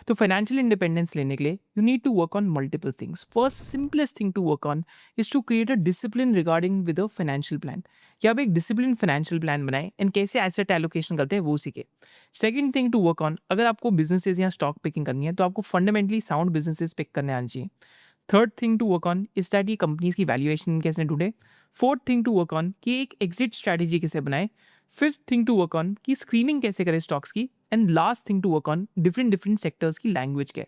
तो financial independence लेने के लिए you need to work on multiple things. First simplest thing to work on is to create a discipline regarding with a financial plan. कि आप एक discipline financial plan बनाएं and कैसे asset allocation करते हैं वो सीखे. Second thing to work on, अगर आपको बिजनेसेस या स्टॉक पिकिंग करनी है तो आपको फंडामेंटली साउंड बिजनेसेस पिक करने आना चाहिए. Third thing to work on is that ये कंपनीज की वैल्यूएशन कैसे ढूंढे. Fourth thing to work on कि एक एग्जिट स्ट्रैटेजी कैसे बनाए. Fifth thing to work on की स्क्रीनिंग कैसे करें स्टॉक्स की. And last thing to work on different sectors की लैंग्वेज क्या है.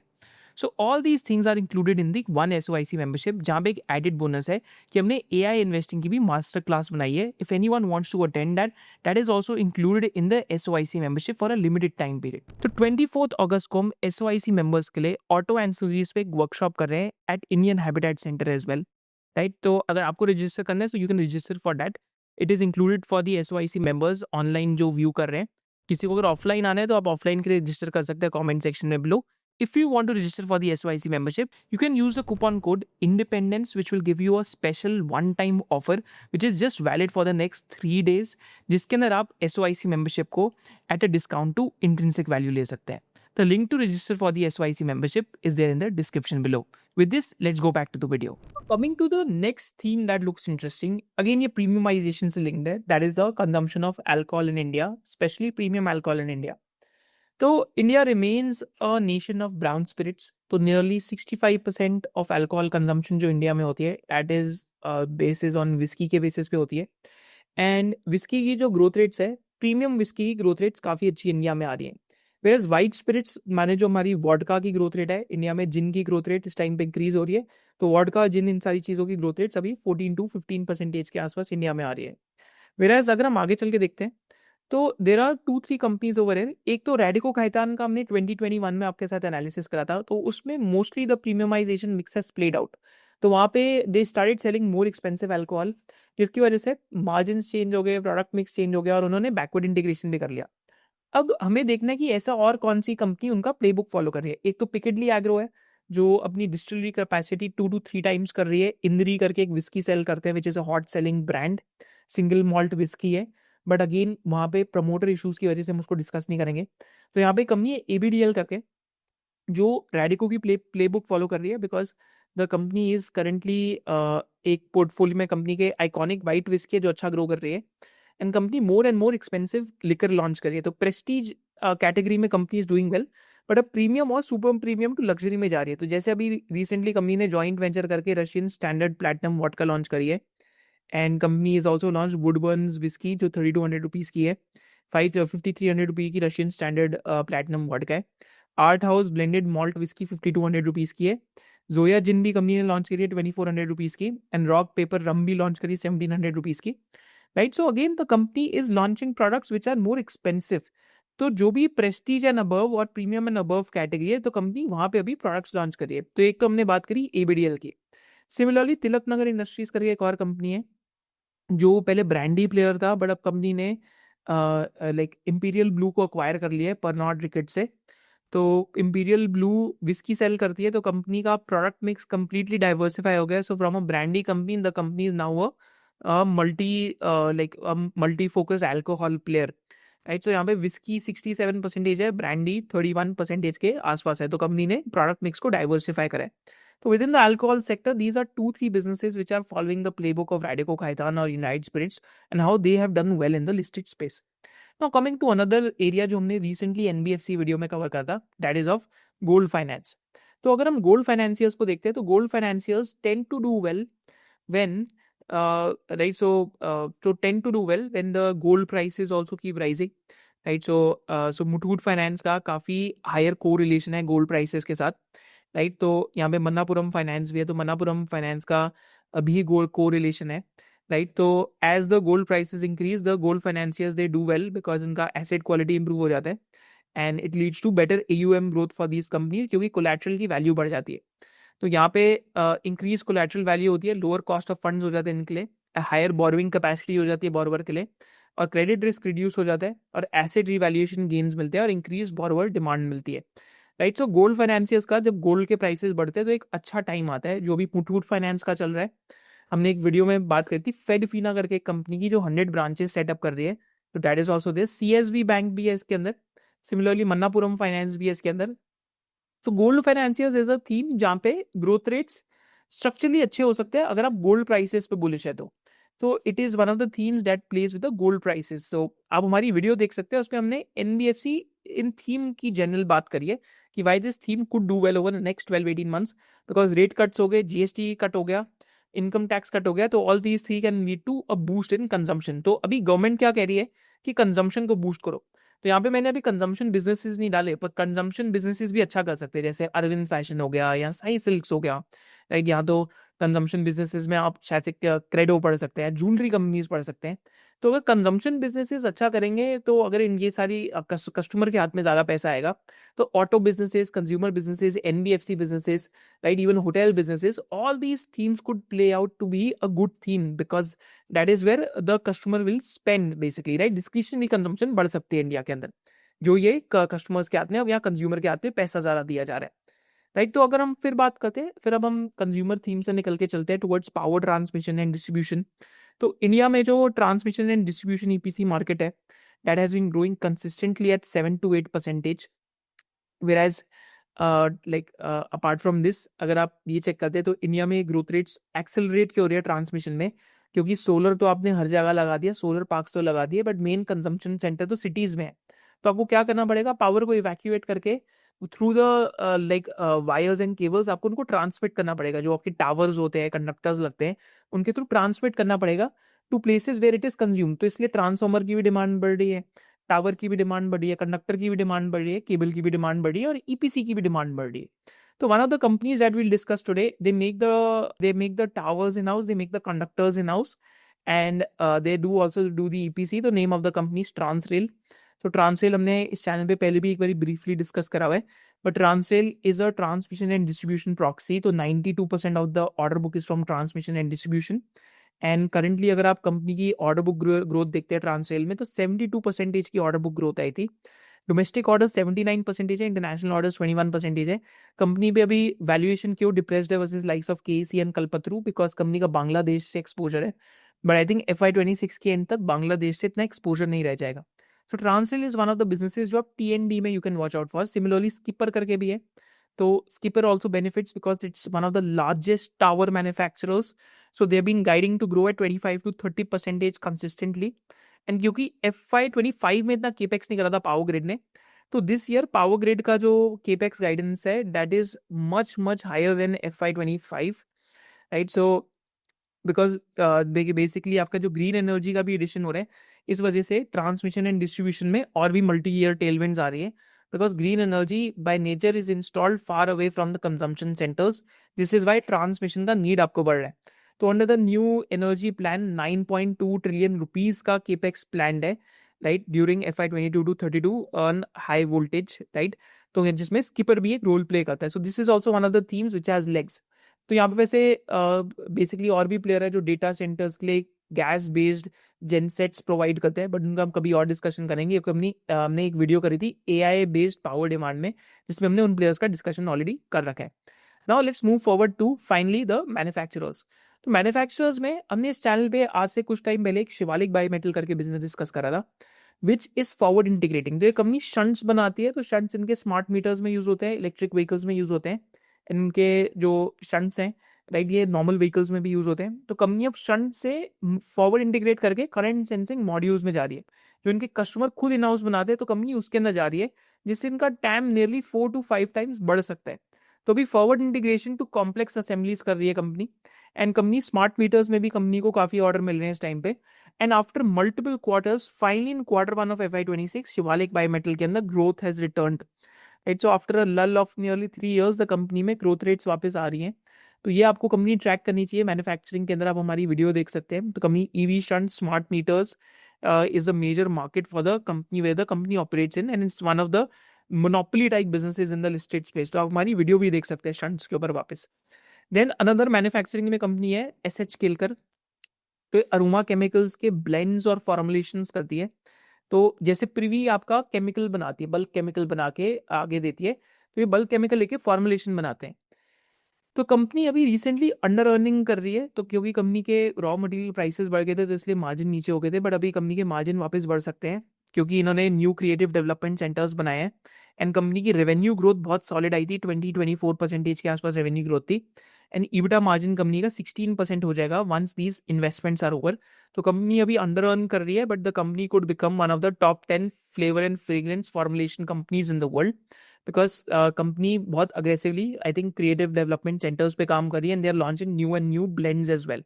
So all these things are included in the one SOIC membership, जहाँ पे एक एडेड बोनस है कि हमने AI इन्वेस्टिंग की भी मास्टर क्लास बनाई है. If anyone wants to attend that is also included in the SOIC membership for a limited time period. तो 24 अगस्त को हम SOIC मेंबर्स के लिए ऑटो एंसिलरीज पे एक वर्कशॉप कर रहे हैं at Indian habitat centre as well, right. तो अगर आपको रजिस्टर करना है so you can register for that. It is included for the SOIC members online जो व्यू कर रहे हैं. किसी को अगर ऑफलाइन आना है तो आप ऑफलाइन के लिए रजिस्टर कर सकते हैं कमेंट सेक्शन में below. If you want to register for the SOIC membership, you can use the coupon code INDEPENDENCE, which will give you a special one-time offer, which is just valid for the next 3 days, जिसके अंदर आप SOIC membership को at a discount to intrinsic value ले सकते हैं. The link to register for the SOIC membership is there in the description below. With this, let's go back to the video. Coming to the next theme that looks interesting, again ये premiumization से linked है, that is the consumption of alcohol in India, especially premium alcohol in India. तो India remains a nation of brown spirits. तो nearly 65% of alcohol consumption जो India में होती है that is basis on whisky के basis पे होती है. एंड विस्की की जो ग्रोथ रेट्स है, प्रीमियम विस्की की ग्रोथ रेट्स काफ़ी अच्छी इंडिया में आ रही हैं. वेयरएज वाइट स्पिरिट्स माने जो हमारी वॉडका की ग्रोथ रेट है इंडिया में, जिन की ग्रोथ रेट इस टाइम पे इंक्रीज हो रही है. तो वॉडका जिन इन सारी चीज़ों की ग्रोथ रेट्स अभी 14 to 15% के आसपास इंडिया में आ रही है. वेयरएज अगर हम आगे चल के देखते हैं तो देर आर 2-3 कंपनीज ओवर है. एक तो रेडिको खैतान का हमने 2021 में आपके साथ एनालिसिस करा था, तो उसमें mostly the premiumisation mix has played out. तो वहाँ पे they started selling more expensive alcohol, जिसकी वजह से मार्जिन चेंज हो गए, प्रोडक्ट मिक्स चेंज हो गया और उन्होंने बैकवर्ड इंटीग्रेशन भी कर लिया. अब हमें देखना है कि ऐसा और कौन सी कंपनी उनका प्लेबुक फॉलो कर रही है। एक तो पिकेडली एग्रो है जो अपनी डिस्टिलरी कैपेसिटी 2 to 3 टाइम्स कर रही है। इंद्री करके एक विस्की सेल करते हैं which is a hot selling brand, single malt whisky है, बट अगेन वहाँ पे प्रमोटर इश्यूज की वजह से हम उसको डिस्कस नहीं करेंगे। तो यहाँ पे कंपनी है एबीडीएल करके जो रैडिको की प्लेबुक फॉलो कर रही है, because the company is currently एक पोर्टफोलियो में कंपनी के आइकॉनिक वाइट विस्की है जो अच्छा ग्रो कर रही है, and company more and more expensive liquor launch कर रही है। तो प्रेस्टीज कैटेगरी में company is doing well, but अब प्रीमियम और सुपर प्रीमियम टू लग्जरी में जा रही है। तो जैसे अभी रिसेंटली कंपनी ने जॉइंट वेंचर करके Russian Standard Platinum vodka launch करी है, and company is also launch Woodburns whisky जो 3200 रुपीज़ की है, 5300 रुपये की रशियन स्टैंडर्ड प्लैटिनम वोडका है। Art House blended malt whisky 5200 rupees की है। जोया जिन भी कंपनी ने लॉन्च करी है 2400 रुपीज़ की, एंड रॉक पेपर रम भी लॉन्च करी 1700 रुपीज़ की, right. So again the company is launching products which are more expensive. तो जो भी प्रेस्टीज एंड अबव और प्रीमियम एंड अबव कैटेगरी है तो कंपनी वहाँ पे अभी प्रोडक्ट्स लॉन्च करी है। तो एक तो हमने बात करी एबीडीएल की। सिमिलरली तिलक नगर इंडस्ट्रीज करके एक और कंपनी है जो पहले ब्रांडी प्लेयर था, बट अब कंपनी ने लाइक इंपीरियल ब्लू को अक्वायर कर लिया है परनॉट रिकेट से। तो इंपीरियल ब्लू विस्की सेल करती है, तो कंपनी का प्रोडक्ट मिक्स कंप्लीटली डाइवर्सिफाई हो गया। So from a brandy company the company is now a multi like multi focus alcohol player, right. So यहाँ पे विस्की 67% है, ब्रांडी 31% के आसपास है। तो कंपनी ने प्रोडक्ट मिक्स को डाइवर्सिफाई करा है। So within the alcohol sector, these are 2-3 businesses which are following the playbook of Radico Khaitan or United Spirits and how they have done well in the listed space. Now coming to another area जो हमने recently NBFC video में cover करा था, that is of gold finance. तो अगर हम gold financiers को देखते हैं तो gold financiers tend to do well when right, so tend to do well when the gold prices also keep rising, right. So Muthoot Finance का काफ़ी higher correlation है gold prices के साथ, राइट। तो यहाँ पे मन्नापुरम फाइनेंस भी है, तो मन्नापुरम फाइनेंस का अभी गोल्ड को रिलेशन है, राइट। तो as the gold prices increase the gold financiers they do well because इनका एसेट क्वालिटी इंप्रूव हो जाता है, and it leads to better AUM growth for these company क्योंकि कोलैटरल की वैल्यू बढ़ जाती है। तो यहाँ पे इंक्रीज कोलैटरल वैल्यू होती है, लोअर कॉस्ट ऑफ फंड्स हो जाते हैं इनके लिए, हायर बोरोइंग कैपेसिटी हो जाती है बोरोवर के लिए, और क्रेडिट रिस्क रिड्यूस हो जाता है, और एसेट रिवैल्यूएशन गेन्स मिलते हैं, और इंक्रीज बोरोवर डिमांड मिलती है, राइट। सो गोल्ड फाइनेंसियर्स का जब गोल्ड के प्राइसेस बढ़ते हैं तो एक अच्छा टाइम आता है, जो भी मुथूट फाइनेंस का चल रहा है। हमने एक वीडियो में बात करी थी फेडफिना करके एक कंपनी की जो 100 ब्रांचेस सेटअप कर रही है, तो that is also this. CSB bank भी है इसके अंदर, सिमिलरली मन्नापुरम फाइनेंस भी है इसके अंदर। तो gold financiers is a theme जहाँ पे ग्रोथ रेट्स स्ट्रक्चरली अच्छे हो सकते हैं अगर आप गोल्ड प्राइसेस पे बुलिश है तो it is one of the themes that plays with the gold prices. So आप हमारी वीडियो देख सकते हैं, उसमें हमने NBFC इन थीम की जनरल बात करी है कि why this theme could do well over the next 12-18 months, because rate cuts हो गए, GST कट हो गया, इनकम टैक्स कट हो गया, तो all these three can lead to a boost in consumption. तो अभी गवर्नमेंट क्या कह रही है कि कंजम्पशन को बूस्ट करो, तो यहाँ पे मैंने अभी कंजम्पशन बिजनेसेस नहीं डाले, पर कंजम्पशन बिजनेसेस भी अच्छा कर सकते हैं, जैसे अरविंद फैशन हो गया या साई सिल्क्स हो गया, राइट। यहाँ तो कंजम्पशन बिजनेसेस में आप शायद से क्रेडो पढ़ सकते हैं, ज्वेलरी कंपनीज पढ़ सकते हैं। तो अगर कंजम्पशन बिजनेसेस अच्छा करेंगे, तो अगर इन ये सारी कस्टमर के हाथ में ज़्यादा पैसा आएगा, तो auto businesses, consumer businesses, NBFC businesses, right, even hotel businesses, all these themes could play out to be a good theme because that is where the customer will spend basically, right. Discretionary consumption बढ़ सकती है India के अंदर, जो ये customers के हाथ में अब यहाँ कंज्यूमर के हाथ में पैसा ज़्यादा दिया जा रहा है, राइट। तो अगर हम फिर बात करते हैं, फिर अब हम कंज्यूमर थीम से निकल के चलते हैं towards power transmission and distribution. तो इंडिया में जो transmission and distribution EPC market है, that has been growing consistently at 7 to 8%, whereas apart from this अगर आप ये चेक करते हैं तो इंडिया में ग्रोथ रेट्स एक्सेलरेट क्यों हो रही है ट्रांसमिशन में, क्योंकि सोलर तो आपने हर जगह लगा दिया, सोलर पार्क्स तो लगा दिए, बट मेन कंजम्पशन सेंटर तो सिटीज़ में है। तो आपको क्या करना पड़ेगा, पावर को इवैक्यूएट करके through the wires and cables आपको उनको ट्रांसमिट करना पड़ेगा, जो आपके टावर्स होते हैं, कंडक्टर्स लगते हैं, उनके थ्रू ट्रांसमिट करना पड़ेगा to places where it is consume. तो इसलिए ट्रांसफॉर्मर की भी डिमांड बढ़ रही है, टावर की भी डिमांड बढ़ रही है, कंडक्टर की भी डिमांड बढ़ रही है, केबल की भी डिमांड बढ़ रही है, और EPC की भी डिमांड बढ़ रही है। तो one of the companies that we'll discuss today, they make the towers in house, they make the conductors in house, and they do also do the EPC. The name of the company is Transrail. तो Transrail हमने इस channel पे पहले भी एक बार briefly discuss करा हुआ है, but Transrail is a transmission and distribution proxy. तो 92% of the order book is from transmission and distribution, and currently अगर आप कंपनी की ऑर्डर बुक ग्रोथ देखते हैं ट्रांसरेल में, तो 72% की ऑर्डर बुक ग्रोथ आई थी, डोमेस्टिक ऑर्डर्स 79% है, इंटरनेशनल ऑर्डर्स 21% है। कंपनी पे अभी वैल्यूएशन क्यों डिप्रेस्ड है versus likes of KEC and Kalpataru, because company का बांग्लादेश से एक्सपोजर है, बट आई थिंक FY26 के एंड तक बांग्लादेश से इतना एक्सपोजर नहीं रह जाएगा। So translate is one of the businesses जो आप TND में you can watch out for. Similarly Skipper करके भी है, तो Skipper also benefits because it's one of the largest tower manufacturers, so they have been guiding to grow at 25 to 30% consistently. And क्योंकि FY25 में इतना capex नहीं करा था पावर ग्रिड ने, तो दिस ईयर पावर ग्रिड का जो केपेक्स गाइडेंस है that is much much higher than FY25, right. So because basically आपका जो ग्रीन एनर्जी का भी एडिशन हो रहा है, इस वजह से ट्रांसमिशन एंड डिस्ट्रीब्यूशन में और भी मल्टी ईयर टेलविंड्स आ रही है, because green energy by nature is installed far away from the consumption centres. This is why transmission का नीड आपको बढ़ रहा है। तो under the new energy plan 9.2 trillion rupees का केपेक्स प्लान है, right, during FY22 to 32 on high voltage, right. तो जिसमें स्किपर भी एक रोल प्ले करता है। So this is also one of the themes which has legs. तो यहाँ पे वैसे बेसिकली और भी प्लेयर है जो डेटा सेंटर्स के लिए गैस बेस्ड जेनसेट्स प्रोवाइड करते हैं, बट उनका हम कभी और डिस्कशन करेंगे, क्योंकि हमने एक वीडियो करी थी AI बेस्ड पावर डिमांड में, जिसमें हमने उन प्लेयर्स का डिस्कशन ऑलरेडी कर रखा है। Now let's move forward to finally the manufacturers. तो मैन्युफैक्चरर्स में हमने इस चैनल पे आज से कुछ टाइम पहले एक शिवालिक बायोमेटल करके बिजनेस डिस्कस करा था, विच इज फॉरवर्ड इंटीग्रेटिंग। तो ये कंपनी शंट्स बनाती है, तो शंट्स इनके स्मार्ट मीटर्स में यूज होते हैं, इलेक्ट्रिक व्हीकल्स में यूज होते हैं, इनके जो शंट्स हैं, राइट, ये नॉर्मल व्हीकल्स में भी यूज होते हैं। तो कंपनी अब शंट से फॉरवर्ड इंटीग्रेट करके करंट सेंसिंग मॉड्यूल्स में जा रही है, जो इनके कस्टमर खुद इन हाउस बनाते हैं, तो कंपनी उसके अंदर जा रही है, जिससे इनका टैम नियरली 4 to 5 टाइम्स बढ़ सकता है। तो अभी forward integration to complex assemblies कर रही है company, and company smart meters में भी कंपनी को काफी ऑर्डर मिल रहे हैं इस टाइम पे। And after multiple quarters, finally in Q1 of FY26 Shivalik Bimetal के अंदर growth has returned, right. So after a lull of nearly 3 years the company में ग्रोथ रेट्स वापस आ रही हैं। तो ये आपको कंपनी ट्रैक करनी चाहिए। मैन्युफैक्चरिंग के अंदर आप हमारी वीडियो देख सकते हैं। तो company EV shunt smart meters is a major market for the company where the company operates in, and it's one of the monopoly type businesses in the listed space. तो आप हमारी वीडियो भी देख सकते हैं शंट्स के ऊपर वापस। देन अनदर मैन्युफैक्चरिंग में कंपनी है SH केलकर। तो अरोमा केमिकल्स के ब्लेंड्स और फॉर्मुलेशंस करती है। तो जैसे प्रिवी आपका केमिकल बनाती है, बल्क केमिकल बना के आगे देती है, तो ये बल्क केमिकल लेके फॉर्मुलेशन बनाते हैं। तो कंपनी अभी रिसेंटली अंडर अर्निंग कर रही है, तो क्योंकि कंपनी के रॉ मटेरियल प्राइसेस बढ़ गए थे, तो इसलिए मार्जिन नीचे हो गए थे, बट अभी कंपनी के मार्जिन वापस बढ़ सकते हैं, क्योंकि इन्होंने न्यू क्रिएटिव डेवलपमेंट सेंटर्स बनाए हैं। एंड कंपनी की रेवेन्यू ग्रोथ बहुत सॉलिड आई थी, 20-24% के आसपास रेवेन्यू ग्रोथ थी। एंड EBITDA मार्जिन कंपनी का 16% हो जाएगा once these investments are over. तो कंपनी अभी अंडर अर्न कर रही है, but the company could become one of the top 10 flavour and fragrance formulation companies in the world, because company बहुत aggressively I think creative development centres पे काम कर रही है, and they are launching new and new blends as well.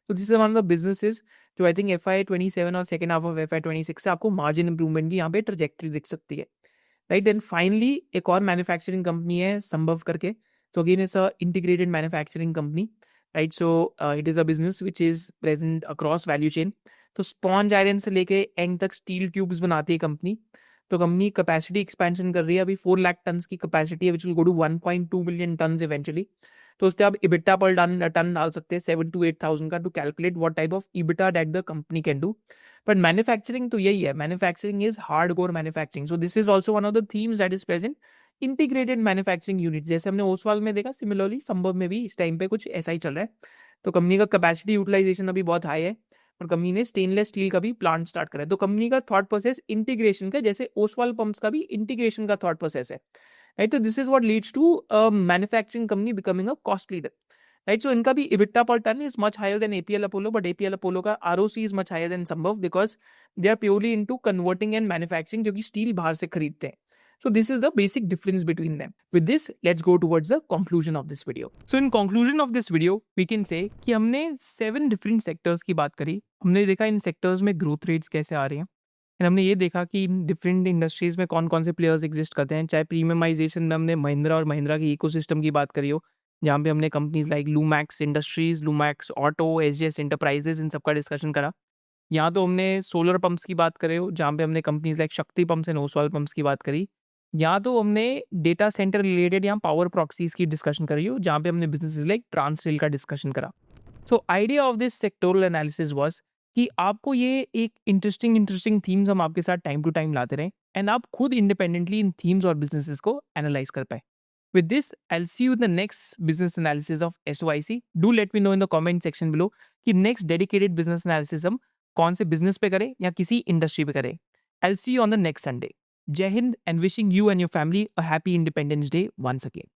तो this is one of the businesses जो I think FY27 और second half of FY26 से आपको मार्जिन इंप्रूवमेंट की यहाँ पे ट्रेजेक्टरी दिख सकती है, राइट। एंड फाइनली एक और मैन्युफैक्चरिंग कंपनी है संभव करके। तो again it's a integrated manufacturing company, right. So it is a business which is present across value chain. तो स्पॉन्ज आयरन से लेके एंड तक स्टील ट्यूब्स बनाती है कंपनी। तो कंपनी कैपेसिटी एक्सपेंशन कर रही है, अभी 4 लाख टन की कैपेसिटी है, which will go to 1.2 million tonne eventually. तो उससे आप EBITDA पर टन डाल सकते हैं 7 to 8,000 का, to calculate what type of EBITDA that the company can do. But manufacturing तो यही है, manufacturing is hard core manufacturing. So this is also one of the themes that is present, integrated manufacturing unit. जैसे हमने ओसवाल में देखा, similarly संभव में भी इस टाइम पे कुछ ऐसा ही चल रहा है। तो कंपनी का कैपेसिटी यूटिलाइजेशन अभी बहुत हाई है, और कंपनी ने स्टेनलेस स्टील का भी प्लांट स्टार्ट करा है। तो कंपनी का थॉट प्रोसेस इंटीग्रेशन का, जैसे ओसवाल पंप्स का भी इंटीग्रेशन का थॉट प्रोसेस है, राइट। तो this is what leads to manufacturing company becoming a cost leader, right. So इनका भी EBITDA per ton is much higher than APL Apollo, but APL Apollo का ROC is much higher than Sambhav, because they are purely into converting and manufacturing, क्योंकि steel बाहर से खरीदते हैं। So this is the basic difference between them. With this, let's go towards the conclusion of this video. So in conclusion of this video, we can say कि हमने 7 different sectors की बात करी। हमने देखा इन sectors में growth rates कैसे आ रही हैं, and हमने ये देखा कि इन different industries में कौन कौन से players exist करते हैं। चाहे premiumization में हमने महिंद्रा और महिंद्रा की ecosystem की बात करी हो, जहाँ पे हमने companies like Lumax Industries, Lumax Auto, SGS Enterprises, इन सबका डिस्कशन करा। यहाँ तो हमने सोलर पंप्स की बात करे हो, जहाँ पे हमने कंपनीज लाइक शक्ति पंप्स एंड ओसवाल पंप्स की बात करी। यहाँ तो हमने डेटा सेंटर रिलेटेड यहाँ पावर प्रॉक्सीज की डिस्कशन करी हो, जहाँ पे हमने बिजनेसेस लाइक ट्रांसरेल का डिस्कशन करा। So idea of this sectoral analysis was कि आपको ये एक इंटरेस्टिंग थीम्स हम आपके साथ टाइम टू टाइम लाते रहें, एंड आप खुद इंडिपेंडेंटली इन थीम्स और बिजनेसेस को एनालाइज कर पाए. With this, I'll see you in the next business analysis of SOIC. Do let me know in the comment section below कि next dedicated business analysis हम कौन से business पे करें या किसी industry पे करें. I'll see you on the next Sunday. Jai Hind and wishing you and your family a happy Independence Day once again.